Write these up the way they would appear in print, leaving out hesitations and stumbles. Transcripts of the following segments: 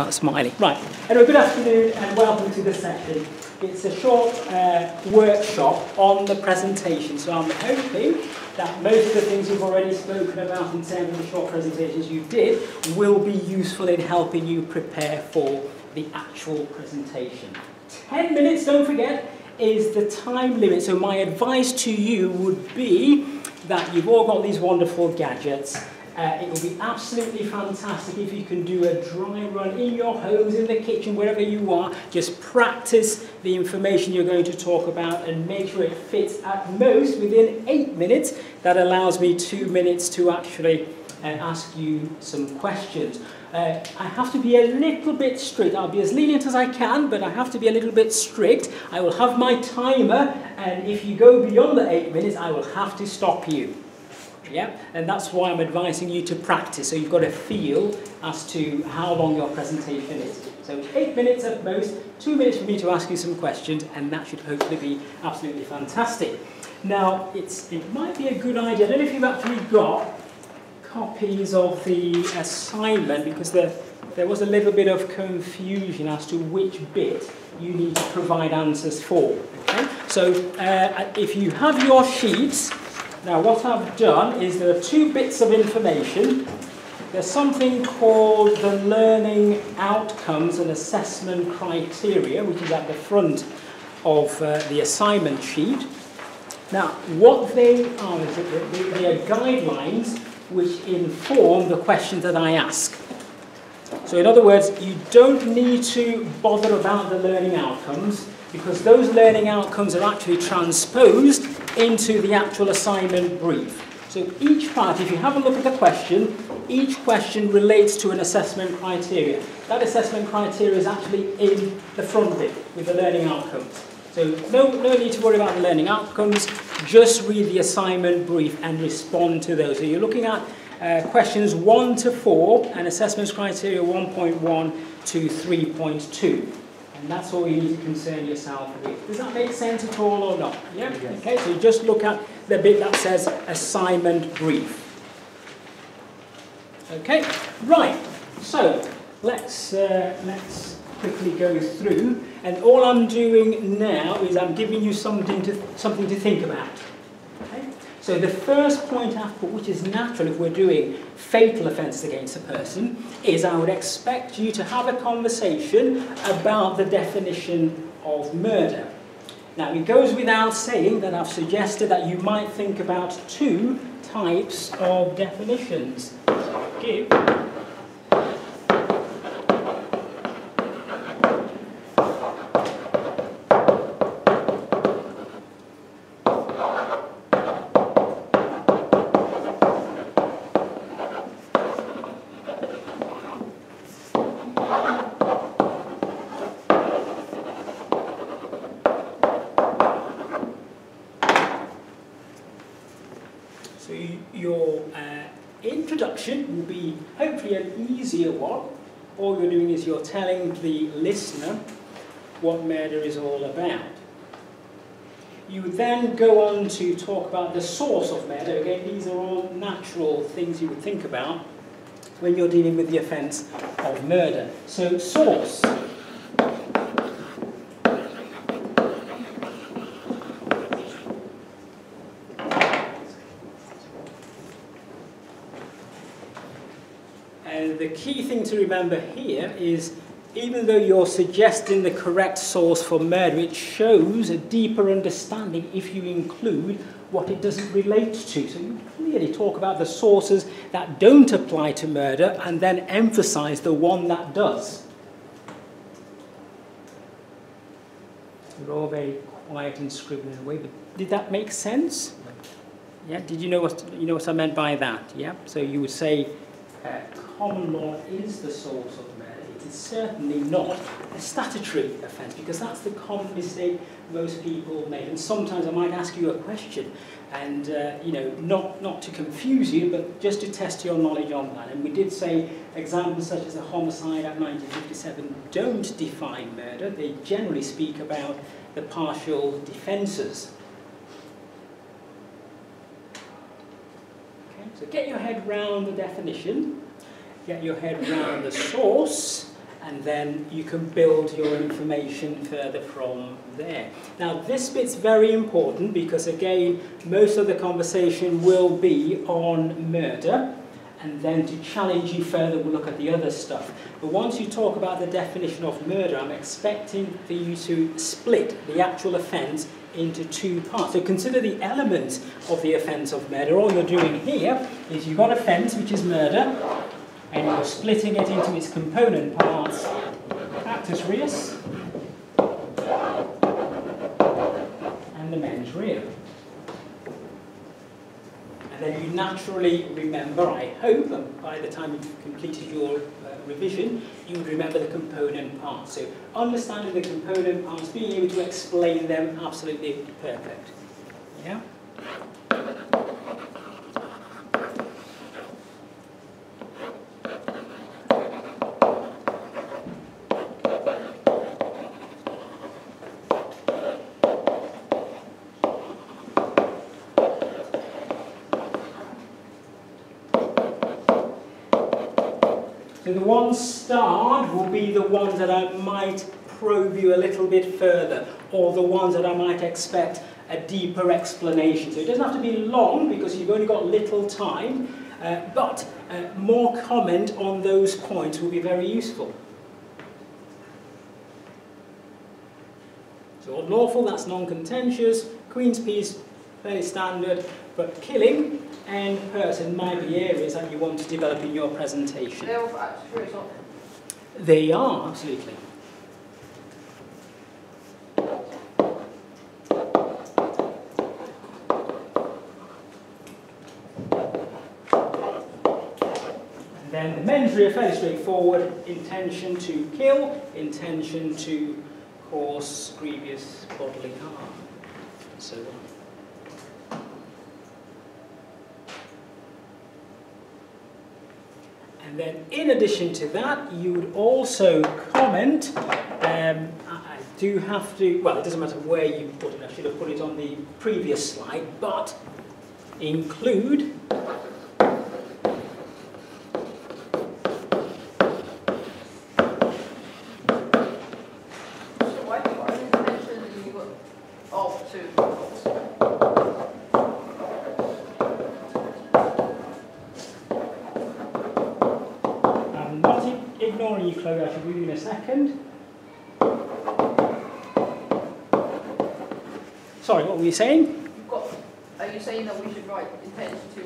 Smiling. Right, anyway, good afternoon and welcome to the session. It's a short workshop on the presentation, so I'm hoping that most of the things you've already spoken about in terms of the short presentations you did will be useful in helping you prepare for the actual presentation. 10 minutes, don't forget, is the time limit, so my advice to you would be that you've all got these wonderful gadgets. It will be absolutely fantastic if you can do a dry run in your homes, in the kitchen, wherever you are. Just practice the information you're going to talk about and make sure it fits at most within 8 minutes. That allows me 2 minutes to actually ask you some questions. I have to be a little bit strict. I'll be as lenient as I can, but I have to be a little bit strict. I will have my timer, and if you go beyond the 8 minutes, I will have to stop you. Yeah, and that's why I'm advising you to practice, so you've got a feel as to how long your presentation is. So 8 minutes at most, 2 minutes for me to ask you some questions, and that should hopefully be absolutely fantastic. Now, it might be a good idea, I don't know if you've actually got copies of the assignment, because there was a little bit of confusion as to which bit you need to provide answers for. Okay? So if you have your sheets, now what I've done is there are 2 bits of information. There's something called the learning outcomes and assessment criteria, which is at the front of the assignment sheet. Now what they are is that they are guidelines which inform the questions that I ask. So in other words, you don't need to bother about the learning outcomes, because those learning outcomes are actually transposed into the actual assignment brief. So each part, if you have a look at the question, each question relates to an assessment criteria. That assessment criteria is actually in the front bit with the learning outcomes. So no need to worry about the learning outcomes, just read the assignment brief and respond to those. So you're looking at questions 1 to 4 and assessments criteria 1.1 to 3.2. And that's all you need to concern yourself with. Does that make sense at all or not? Yeah? Yes. Okay, so you just look at the bit that says assignment brief. Okay, right. So let's quickly go through. And all I'm doing now is I'm giving you something to think about. Okay? So the first point I've put, which is natural if we're doing fatal offences against a person, is I would expect you to have a conversation about the definition of murder. Now, it goes without saying that I've suggested that you might think about 2 types of definitions. So your introduction will be hopefully an easier one. All you're doing is you're telling the listener what murder is all about. You would then go on to talk about the source of murder. Again, these are all natural things you would think about when you're dealing with the offence of murder. So, source. And the key thing to remember here is, even though you're suggesting the correct source for murder, it shows a deeper understanding if you include what it doesn't relate to. So you clearly talk about the sources that don't apply to murder and then emphasize the one that does. We're all very quiet and scribbling away, but did that make sense? Yeah, did you know what I meant by that? Yeah, so you would say common law is the source of murder. It is certainly not a statutory offence, because that's the common mistake most people make. And sometimes I might ask you a question, and not to confuse you, but just to test your knowledge on that. And we did say examples such as the Homicide Act 1957 don't define murder. They generally speak about the partial defences. Okay, so get your head round the definition, get your head round the source, and and then you can build your information further from there. Now this bit's very important because again most of the conversation will be on murder, and then to challenge you further we'll look at the other stuff. But once you talk about the definition of murder, I'm expecting for you to split the actual offence into two parts. So consider the elements of the offence of murder. All you're doing here is you've got offence, which is murder, and you're splitting it into its component parts, actus reus and the mens rea. And then you naturally remember, I hope, and by the time you've completed your revision, you would remember the component parts. So understanding the component parts, being able to explain them, absolutely perfect. Yeah? So the ones starred will be the ones that I might probe you a little bit further, or the ones that I might expect a deeper explanation. So it doesn't have to be long because you've only got little time, but more comment on those points will be very useful. So unlawful, that's non-contentious. Queen's peace, fairly standard, but killing and person might be areas that you want to develop in your presentation. They're all actus reus, aren't they? They are, absolutely. And then the mens rea, fairly straightforward. Intention to kill, intention to cause grievous bodily harm, and so on. And then in addition to that, you would also comment, I do have to, well, it doesn't matter where you put it, I should have put it on the previous slide, but include ignoring you, Chloe, I should read you in a second. Sorry, what were you saying? Are you saying that we should write intention to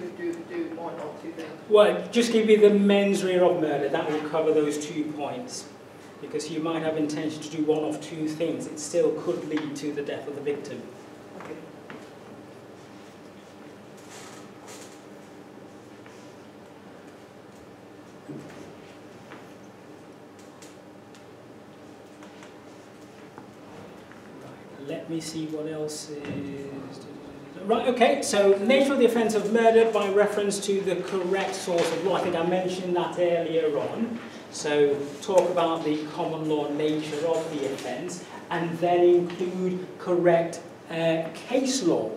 do one or two things? Well, just give me the mens rea of murder. That will cover those 2 points. Because you might have intention to do one of 2 things. It still could lead to the death of the victim. Okay. Let me see what else is... Right, okay, so nature of the offence of murder by reference to the correct source of law. I think I mentioned that earlier on. So talk about the common law nature of the offence and then include correct case law.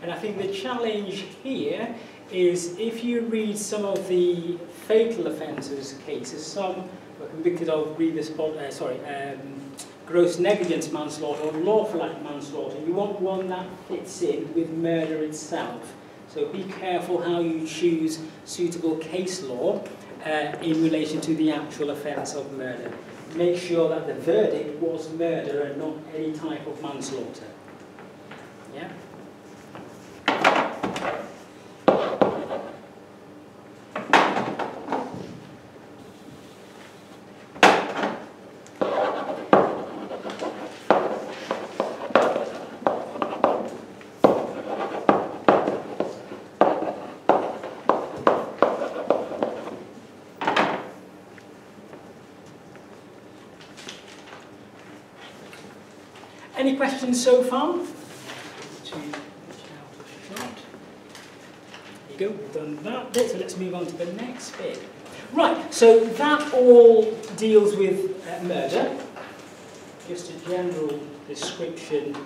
And I think the challenge here is if you read some of the fatal offences cases, some were convicted of grievous, gross negligence manslaughter or lawful act manslaughter. You want one that fits in with murder itself. So be careful how you choose suitable case law in relation to the actual offence of murder. Make sure that the verdict was murder and not any type of manslaughter. Yeah? Any questions so far? There you go, we've done that bit, so let's move on to the next bit. Right, so that all deals with murder. Just a general description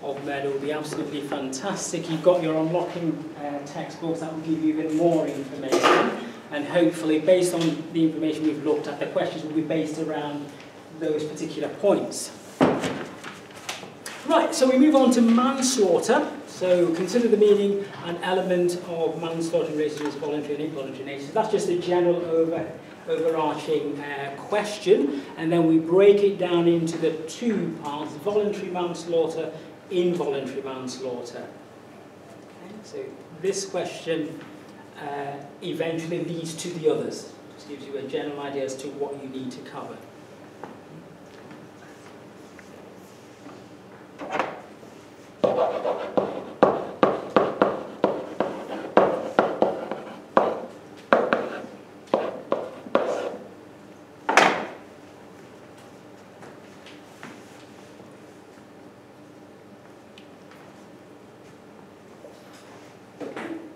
of murder would be absolutely fantastic. You've got your unlocking textbooks that will give you even more information, and hopefully based on the information we've looked at, the questions will be based around those particular points. Right, so we move on to manslaughter. So consider the meaning and element of manslaughter in relation to its voluntary and involuntary nature. That's just a general overarching question, and then we break it down into the two parts: voluntary manslaughter, involuntary manslaughter. Okay, so this question eventually leads to the others. Just gives you a general idea as to what you need to cover.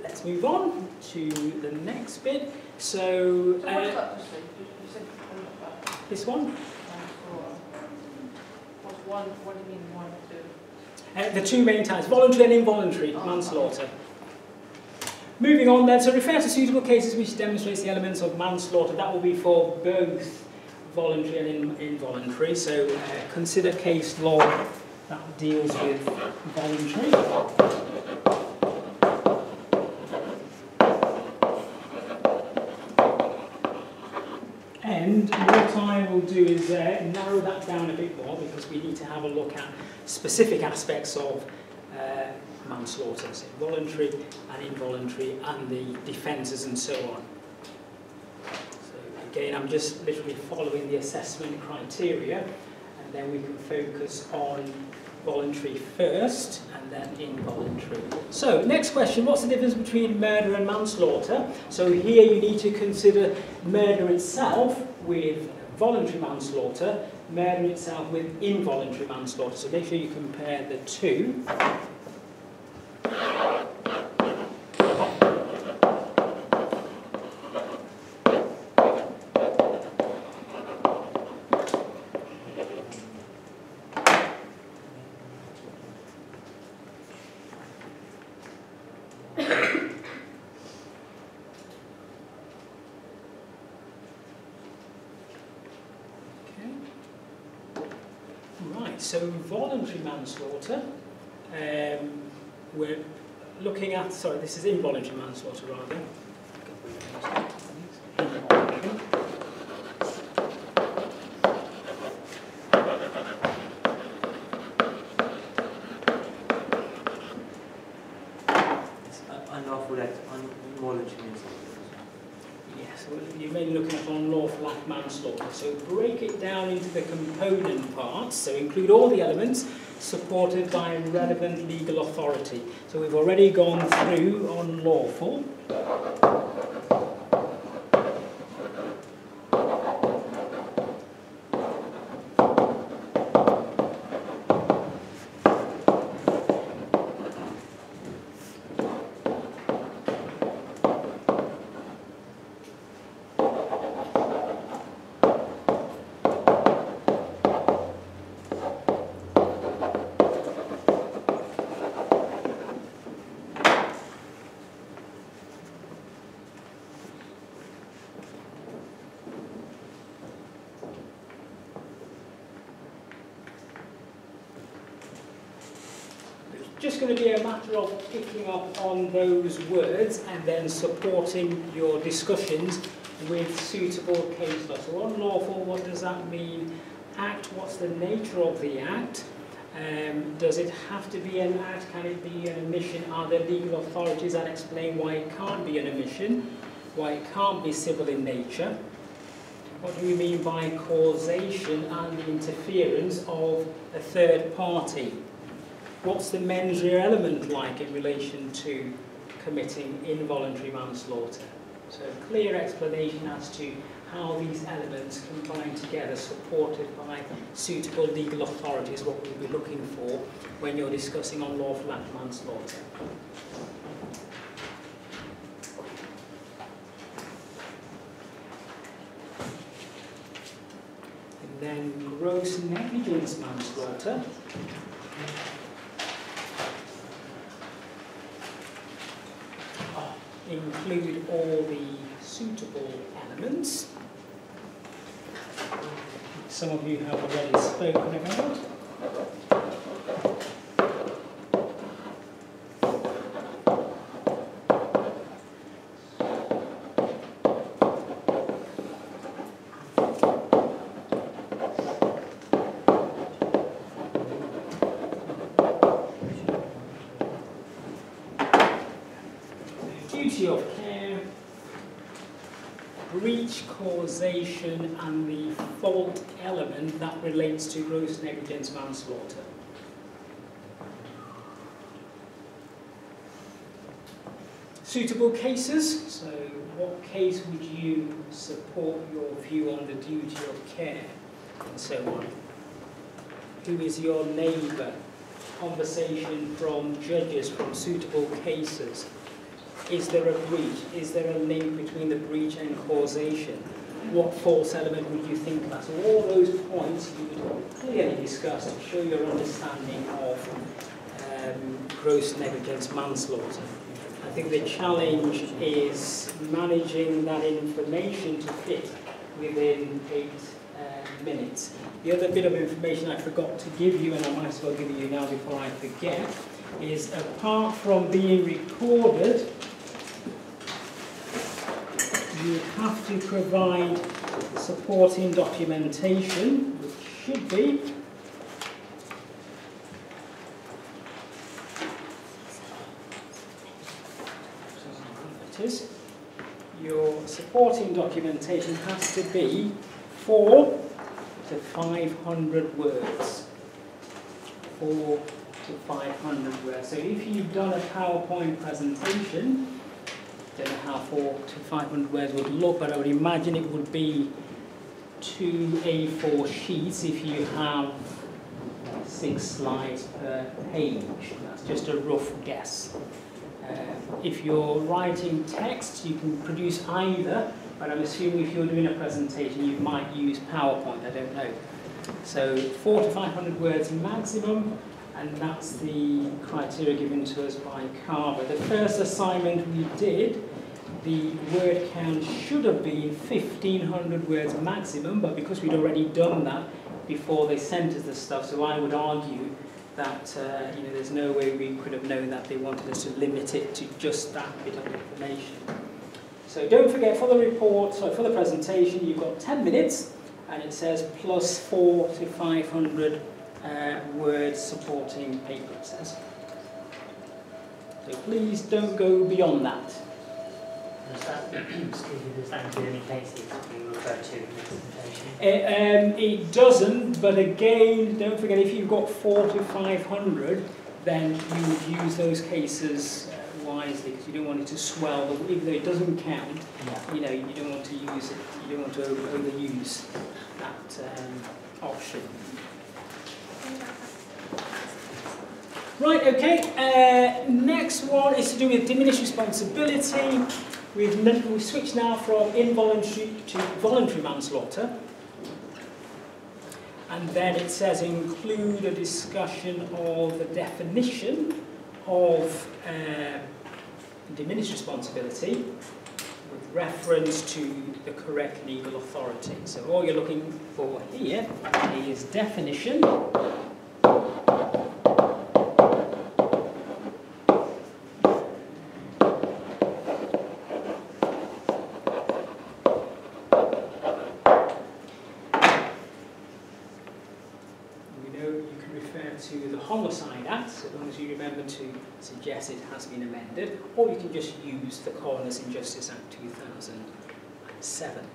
Let's move on to the next bit. So, this one? What do you mean, one, two? The two main types, voluntary and involuntary manslaughter. Moving on then, so refer to suitable cases which demonstrates the elements of manslaughter. That will be for both voluntary and involuntary. So consider case law that deals with voluntary. And what I will do is narrow that down a bit more, because we need to have a look at specific aspects of manslaughter, so voluntary and involuntary, and the defences and so on. So again, I'm just literally following the assessment criteria, and then we can focus on voluntary first and then involuntary. So next question, what's the difference between murder and manslaughter? So here you need to consider murder itself with voluntary manslaughter, murder itself with involuntary manslaughter. So make sure you compare the two. So voluntary manslaughter, we're looking at, sorry, this is involuntary manslaughter rather. Unlawful act, involuntary manslaughter. Yes, well, you're mainly looking at unlawful act manslaughter. So break it down into the component parts, so include all the elements supported by relevant legal authority. So we've already gone through unlawful. Just going to be a matter of picking up on those words and then supporting your discussions with suitable case law. So unlawful, what does that mean? Act, what's the nature of the act? Does it have to be an act? Can it be an omission? Are there legal authorities that explain why it can't be an omission? Why it can't be civil in nature? What do we mean by causation and the interference of a third party? What's the mens rea element like in relation to committing involuntary manslaughter? So a clear explanation as to how these elements combine together, supported by suitable legal authorities, what we'll be looking for when you're discussing unlawful act manslaughter. then gross negligence manslaughter. Include all the suitable elements. Some of you have already spoken about. Duty of care, breach causation, and the fault element that relates to gross negligence manslaughter. Suitable cases, so what case would you support your view on the duty of care, and so on. Who is your neighbour? Conversation from judges, from suitable cases. Is there a breach? Is there a link between the breach and causation? What false element would you think about? So all those points you would clearly discuss to show your understanding of gross negligence manslaughter. I think the challenge is managing that information to fit within 8 minutes. The other bit of information I forgot to give you, and I might as well give you now before I forget, is apart from being recorded, you have to provide supporting documentation, which should be your supporting documentation has to be 400 to 500 words. 400 to 500 words. So if you've done a PowerPoint presentation, I don't know how 400 to 500 words would look, but I would imagine it would be 2 A4 sheets if you have 6 slides per page. That's just a rough guess. If you're writing text, you can produce either, but I'm assuming if you're doing a presentation, you might use PowerPoint, I don't know. So 400 to 500 words maximum, and that's the criteria given to us by Carver. The first assignment we did, the word count should have been 1,500 words maximum, but because we'd already done that before they sent us the stuff, so I would argue that there's no way we could have known that they wanted us to limit it to just that bit of information. So don't forget, for the report, so for the presentation, you've got 10 minutes, and it says plus 400 to 500 words supporting paper, it says. So please don't go beyond that. Does that include any cases being referred to in the presentation? It doesn't, but again, don't forget, if you've got 400 to 500, then you would use those cases wisely, because you don't want it to swell, even though it doesn't count. Yeah. You don't want to use it, you don't want to overuse that option. Right, okay, next one is to do with diminished responsibility. We've switched now from involuntary to voluntary manslaughter. And then it says include a discussion of the definition of diminished responsibility with reference to the correct legal authority. So all you're looking for here is definition. To the Homicide Act, so long as you remember to suggest it has been amended, or you can just use the Coroners Injustice Act 2007.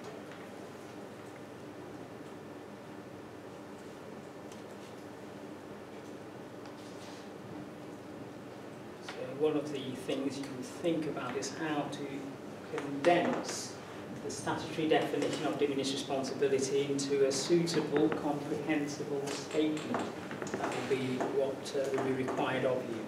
So one of the things you can think about is how to condense the statutory definition of diminished responsibility into a suitable, comprehensible statement. That will be what will be required of you.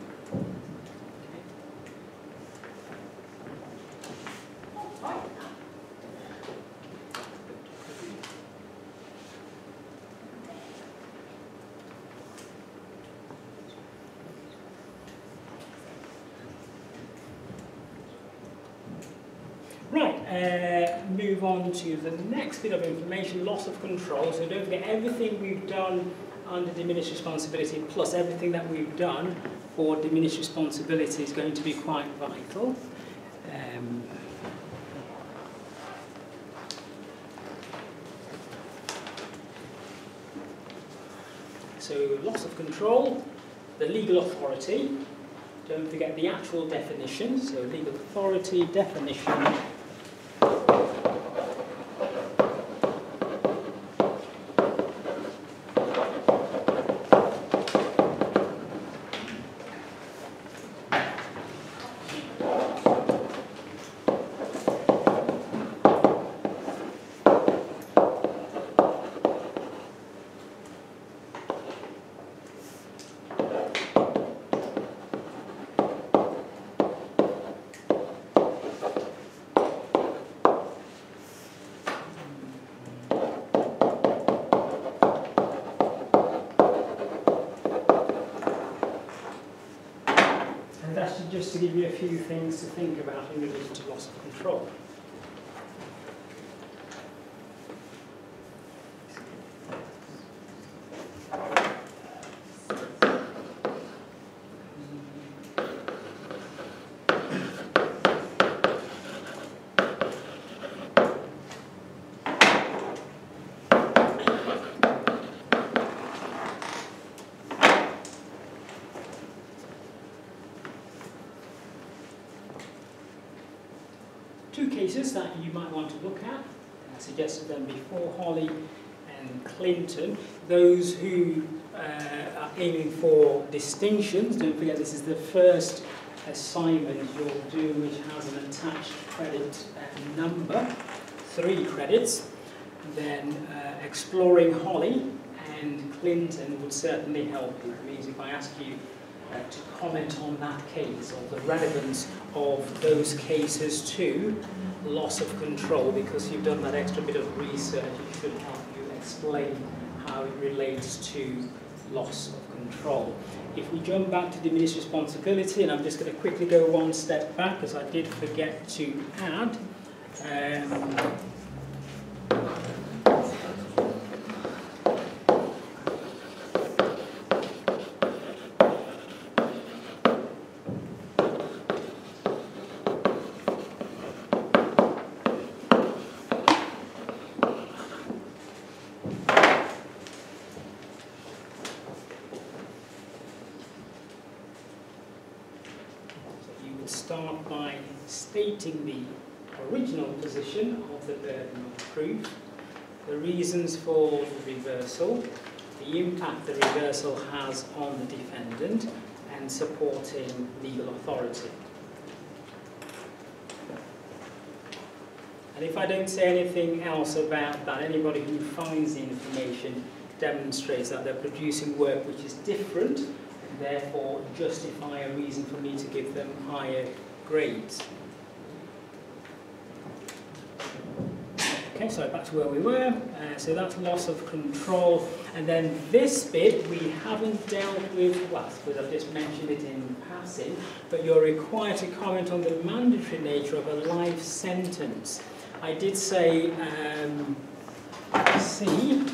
move on to the next bit of information, loss of control. So don't forget, everything we've done under diminished responsibility plus everything that we've done for diminished responsibility is going to be quite vital. So loss of control, the legal authority. Don't forget the actual definition. So legal authority definition. Just to give you a few things to think about in relation to loss of control. Two cases that you might want to look at. I suggested them before, Holly and Clinton. Those who are aiming for distinctions, don't forget this is the first assignment you'll do which has an attached credit number, 3 credits. Then exploring Holly and Clinton would certainly help you. It means if I ask you to comment on that case, or the relevance of those cases to loss of control, because you've done that extra bit of research, it should help you explain how it relates to loss of control. If we jump back to diminished responsibility, and I'm just going to quickly go one step back, because I did forget to add, start by stating the original position of the burden of proof, the reasons for the reversal, the impact the reversal has on the defendant, and supporting legal authority. And if I don't say anything else about that, anybody who finds the information demonstrates that they're producing work which is different, therefore justify a reason for me to give them higher grades. Okay, so back to where we were. So that's loss of control. And then this bit we haven't dealt with, well, I suppose I've just mentioned it in passing, but you're required to comment on the mandatory nature of a life sentence. I did say, C.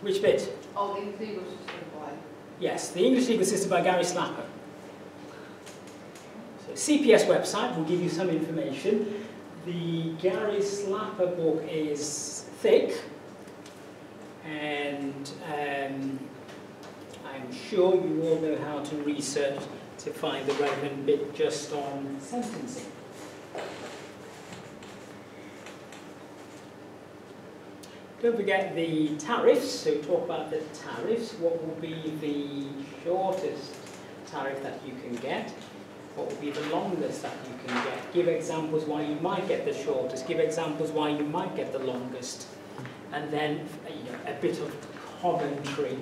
Which bit? Oh, the legal system by... Yes, the English legal system by Gary Slapper. So CPS website will give you some information. The Gary Slapper book is thick, and I'm sure you all know how to research to find the relevant bit just on sentencing. Don't forget the tariffs, so talk about the tariffs. What will be the shortest tariff that you can get? what will be the longest that you can get. Give examples why you might get the shortest. Give examples why you might get the longest. And then a bit of commentary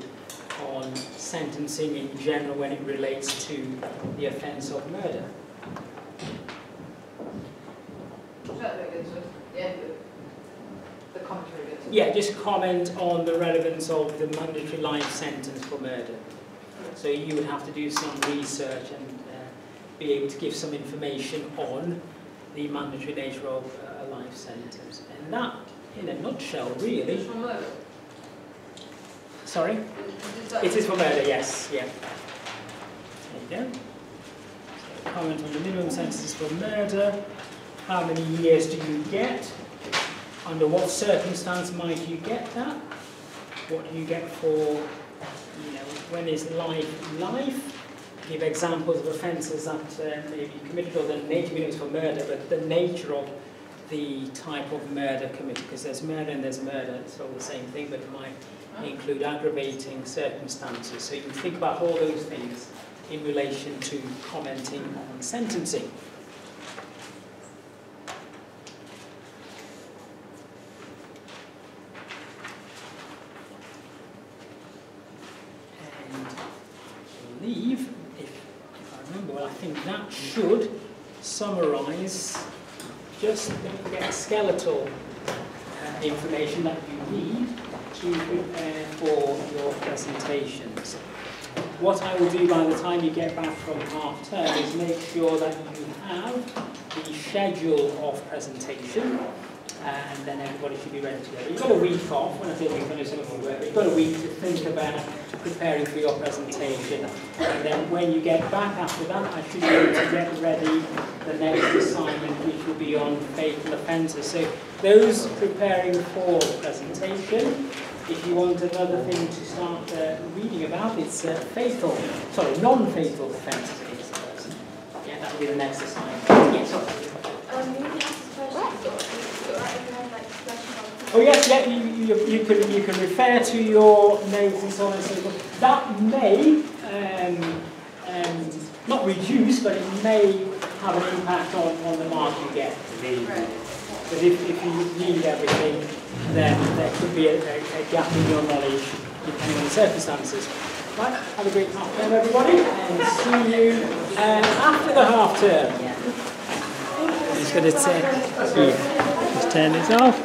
on sentencing in general when it relates to the offence of murder. The commentary bit. Yeah, just comment on the relevance of the mandatory life sentence for murder. So you would have to do some research and be able to give some information on the mandatory nature of a life sentence. And that, in a nutshell, really... It's for murder? Sorry? It is for murder, yes. Yeah. There you go. So comment on the minimum sentences for murder. How many years do you get? Under what circumstance might you get that? What do you get for, when is life life? Give examples of offences that may be committed, or the nature is for murder, but the nature of the type of murder committed, because there's murder and there's murder, it's all the same thing, but it might include aggravating circumstances. So you can think about all those things in relation to commenting on sentencing. I think that should summarise just the skeletal information that you need to prepare for your presentations. What I will do by the time you get back from half term is make sure that you have the schedule of presentation, and then everybody should be ready to go. You've got a week off. When I say week, I know some of you work, but you've got a week to think about preparing for your presentation. And then when you get back after that, I should be able to get ready the next assignment, which will be on fatal offences. So those preparing for presentation, if you want another thing to start reading about, it's non-fatal offences. Yeah, that will be the next assignment. Yeah, sorry. Oh yes, yeah, you can refer to your notes and so on and so forth. That may not reduce, but it may have an impact on the mark you get. But if you need everything, then there could be a gap in your knowledge depending on the circumstances. Right, have a great half term, everybody, and see you after the half term. I'm just going to just turn this off.